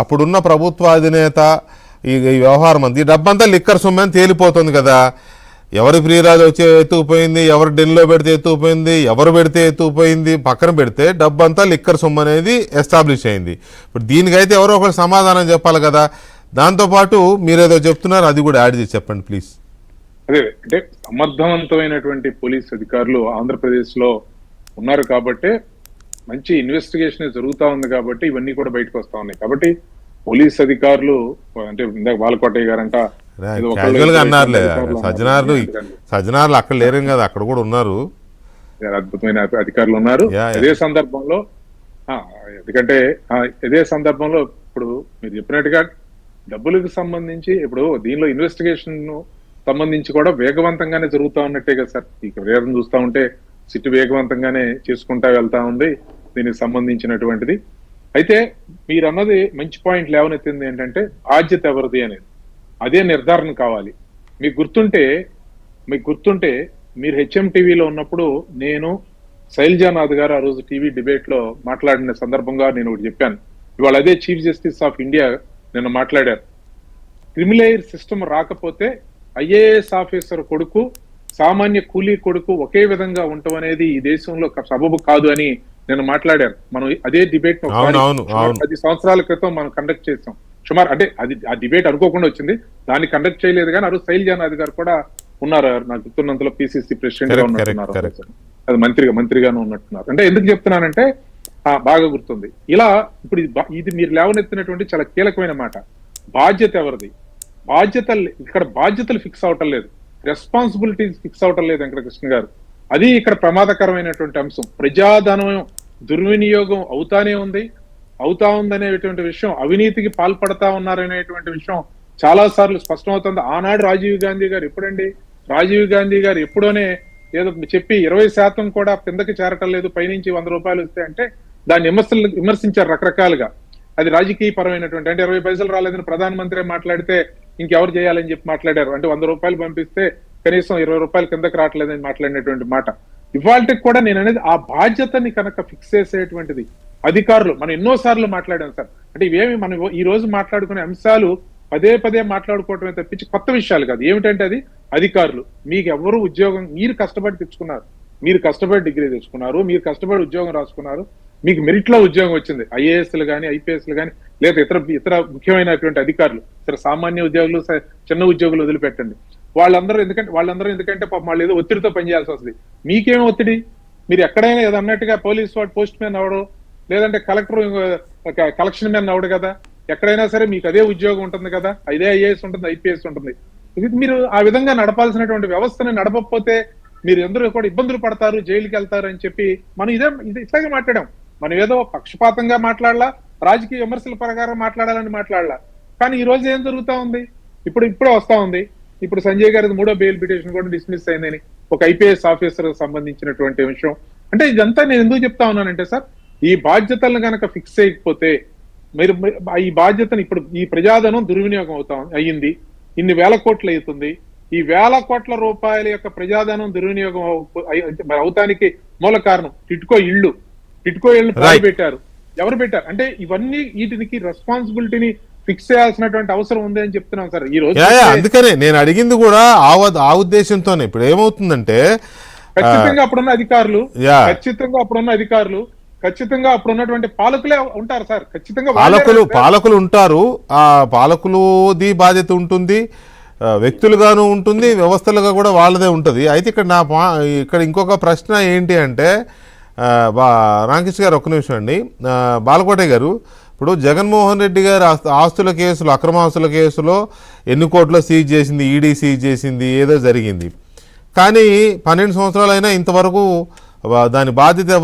అప్పుడున్న ప్రభుత్వ అధినేత ఈ వ్యవహారం అంతా ఈ డబ్బంతా లిక్కర్ సొమ్ము అని తేలిపోతుంది కదా. ఎవరి ప్రియరాజు వచ్చి ఎత్తుకుపోయింది, ఎవరు ఢిల్లీలో పెడితే ఎత్తుకుపోయింది, ఎవరు పెడితే ఎత్తుకుపోయింది పక్కన పెడితే డబ్బంతా లిక్కర్ సొమ్ము అనేది ఎస్టాబ్లిష్ అయింది. ఇప్పుడు దీనికైతే ఎవరో ఒకరు సమాధానం చెప్పాలి కదా. దాంతోపాటు మీరేదో చెప్తున్నారు, అది కూడా యాడ్ చేసి చెప్పండి ప్లీజ్. అదే అంటే సమర్థవంతమైనటువంటి పోలీస్ అధికారులు ఆంధ్రప్రదేశ్ లో ఉన్నారు కాబట్టి మంచి ఇన్వెస్టిగేషన్ జరుగుతా ఉంది కాబట్టి ఇవన్నీ కూడా బయటకు వస్తా ఉన్నాయి. కాబట్టి పోలీస్ అధికారులు అంటే ఇందాక బాలకోటయ్య గారంట అన్నారులే, సజ్జనార్లు అక్కడ లేరు కదా, అక్కడ కూడా ఉన్నారు, అద్భుతమైన అధికారులు ఉన్నారు. ఇదే సందర్భంలో ఎందుకంటే ఇదే సందర్భంలో ఇప్పుడు మీరు చెప్పినట్టుగా డబ్బులకు సంబంధించి ఇప్పుడు దీనిలో ఇన్వెస్టిగేషన్ సంబంధించి కూడా వేగవంతంగానే జరుగుతూ ఉన్నట్టే కదా సార్. ఈ వేగం చూస్తూ ఉంటే సిట్టు వేగవంతంగానే చేసుకుంటా వెళ్తా ఉంది దీనికి సంబంధించినటువంటిది. అయితే మీరు అన్నది మంచి పాయింట్ లేవనెత్తింది ఏంటంటే బాధ్యత ఎవరిది అనేది, అదే నిర్ధారణ కావాలి. మీకు గుర్తుంటే మీరు హెచ్ఎం టీవీలో ఉన్నప్పుడు నేను శైలజానాథ్ గారు ఆ రోజు టీవీ డిబేట్ లో మాట్లాడిన సందర్భంగా నేను ఒకటి చెప్పాను. ఇవాళ అదే చీఫ్ జస్టిస్ ఆఫ్ ఇండియా నిన్న మాట్లాడారు. క్రిమినల్ సిస్టమ్ రాకపోతే ఐఏఎస్ ఆఫీసర్ కొడుకు సామాన్య కూలీ కొడుకు ఒకే విధంగా ఉండటం అనేది ఈ దేశంలో సబబు కాదు అని నేను మాట్లాడారు. మనం అదే డిబేట్ 10 సంవత్సరాల క్రితం మనం కండక్ట్ చేసాం. సుమారు అంటే అది ఆ డిబేట్ అనుకోకుండా వచ్చింది, దాన్ని కండక్ట్ చేయలేదు. కానీ ఆ రోజు శైలజానాథ్ గారు కూడా ఉన్నారు, నాకు గుర్తున్నంతలో పిసిసి ప్రెసిడెంట్ గా ఉన్నట్టున్నారు, అది మంత్రిగాను ఉన్నట్టున్నారు. అంటే ఎందుకు చెప్తున్నానంటే బాగా గుర్తుంది. ఇలా ఇప్పుడు ఇది మీరు లేవనెత్తినటువంటి చాలా కీలకమైన మాట. బాధ్యత ఎవరిది? ఇక్కడ బాధ్యతలు ఫిక్స్ అవటం లేదు, రెస్పాన్సిబిలిటీస్ ఫిక్స్ అవటం లేదు వెంకటకృష్ణ గారు. అది ఇక్కడ ప్రమాదకరమైనటువంటి అంశం. ప్రజాధనం దుర్వినియోగం అవుతా ఉందనేటువంటి విషయం, అవినీతికి పాల్పడతా ఉన్నారనేటువంటి విషయం చాలా సార్లు స్పష్టమవుతుంది. ఆనాడు రాజీవ్ గాంధీ గారు ఎప్పుడోనే ఏదో చెప్పి 20% కూడా కిందకి చేరటం లేదు, పైనుంచి 100 రూపాయలు వస్తే అంటే దాన్ని విమర్శించారు రకరకాలుగా. అది రాజకీయ పరమైనటువంటి, అంటే 20 పైసలు రాలేదని ప్రధానమంత్రి మాట్లాడితే ఇంకెవరు చేయాలని చెప్పి మాట్లాడారు. అంటే 100 రూపాయలు పంపిస్తే కనీసం 20 రూపాయలు కిందకి రావట్లేదని మాట్లాడినటువంటి మాట. ఇవాళకి కూడా నేను అనేది ఆ బాధ్యతని కనుక ఫిక్స్ చేసేటువంటిది అధికారులు. మనం ఎన్నో సార్లు మాట్లాడాం సార్. అంటే ఇవేమి మనం ఈ రోజు మాట్లాడుకునే అంశాలు పదే మాట్లాడుకోవటమే తప్పించి కొత్త విషయాలు కాదు. ఏమిటంటే అది అధికారులు, మీకు ఎవరు ఉద్యోగం, మీరు కష్టపడి తెచ్చుకున్నారు, మీరు కష్టపడి డిగ్రీ తెచ్చుకున్నారు, మీరు కష్టపడి ఉద్యోగం రాసుకున్నారు, మీకు మెరిట్ లో ఉద్యోగం వచ్చింది. ఐఏఎస్లు కానీ ఐపీఎస్లు కానీ లేదా ఇతర ముఖ్యమైనటువంటి అధికారులు, సరే సామాన్య ఉద్యోగులు చిన్న ఉద్యోగులు వదిలిపెట్టండి, వాళ్ళందరూ ఎందుకంటే పాపం వాళ్ళు ఏదో ఒత్తిడితో పనిచేయాల్సి వస్తుంది. మీకేం ఒత్తిడి? మీరు ఎక్కడైనా ఏదో అన్నట్టుగా పోలీస్ వాడు పోస్ట్ మ్యాన్ అవడు, లేదంటే కలెక్షన్ మ్యాన్ అవడు కదా. ఎక్కడైనా సరే మీకు అదే ఉద్యోగం ఉంటుంది కదా, అదే ఐఏఎస్ ఉంటుంది, ఐపీఎస్ ఉంటుంది. మీరు ఆ విధంగా నడపాల్సినటువంటి వ్యవస్థని నడపకపోతే మీరు అందరూ కూడా ఇబ్బందులు పడతారు, జైలుకి వెళ్తారు అని చెప్పి మనం ఇట్లాగే మాట్లాడాం. మనం ఏదో పక్షపాతంగా మాట్లాడాలా, రాజకీయ విమర్శల ప్రకారం మాట్లాడాలని మాట్లాడాలా. కానీ ఈ రోజు ఏం జరుగుతా ఉంది? ఇప్పుడే వస్తా ఉంది. ఇప్పుడు సంజయ్ గారి 3వ బెయిల్ పిటిషన్ కూడా డిస్మిస్ అయిందని ఒక ఐపీఎస్ ఆఫీసర్ సంబంధించినటువంటి విషయం. అంటే ఇదంతా నేను ఎందుకు చెప్తా ఉన్నానంటే సార్, ఈ బాధ్యతలను కనుక ఫిక్స్ చేయకపోతే మీరు ఈ బాధ్యతను ఇప్పుడు ఈ ప్రజాధనం దుర్వినియోగం అయ్యింది, ఇన్ని వేల కోట్లు అవుతుంది. ఈ వేల కోట్ల రూపాయల యొక్క ప్రజాధనం దుర్వినియోగం అవుతానికి మూల కారణం టిట్కో ఇళ్లు పెట్టారు. ఎవరు పెట్టారు అంటే ఇవన్నీ వీటికి రెస్పాన్సిబిలిటీని ఫిక్స్ చేయాల్సినటువంటి అవసరం ఉంది అని చెప్తున్నాం సార్ ఈ రోజు. అందుకనే నేను అడిగింది కూడా ఆ ఉద్దేశంతోనే. ఇప్పుడు ఏమవుతుందంటే ఖచ్చితంగా అప్పుడున్న అధికారులు ఖచ్చితంగా అప్పుడున్నటువంటి పాలకులే ఉంటారు సార్. ఖచ్చితంగా పాలకులు ఉంటారు. ఆ పాలకులది బాధ్యత ఉంటుంది, వ్యక్తులుగాను ఉంటుంది, వ్యవస్థలుగా కూడా వాళ్ళదే ఉంటుంది. అయితే ఇక్కడ ఇంకొక ప్రశ్న ఏంటి అంటే, రామకృష్ణ గారు ఒక్క నిమిషం అండి, బాలకోటయ్య గారు, ఇప్పుడు జగన్మోహన్ రెడ్డి గారు ఆస్తుల కేసులో, అక్రమాస్తుల కేసులో ఎన్ని కోట్లు సీజ్ చేసింది, ఈడీ సీజ్ చేసింది, ఏదో జరిగింది. కానీ 12 సంవత్సరాలైనా ఇంతవరకు దాని బాధ్యత ఎవరు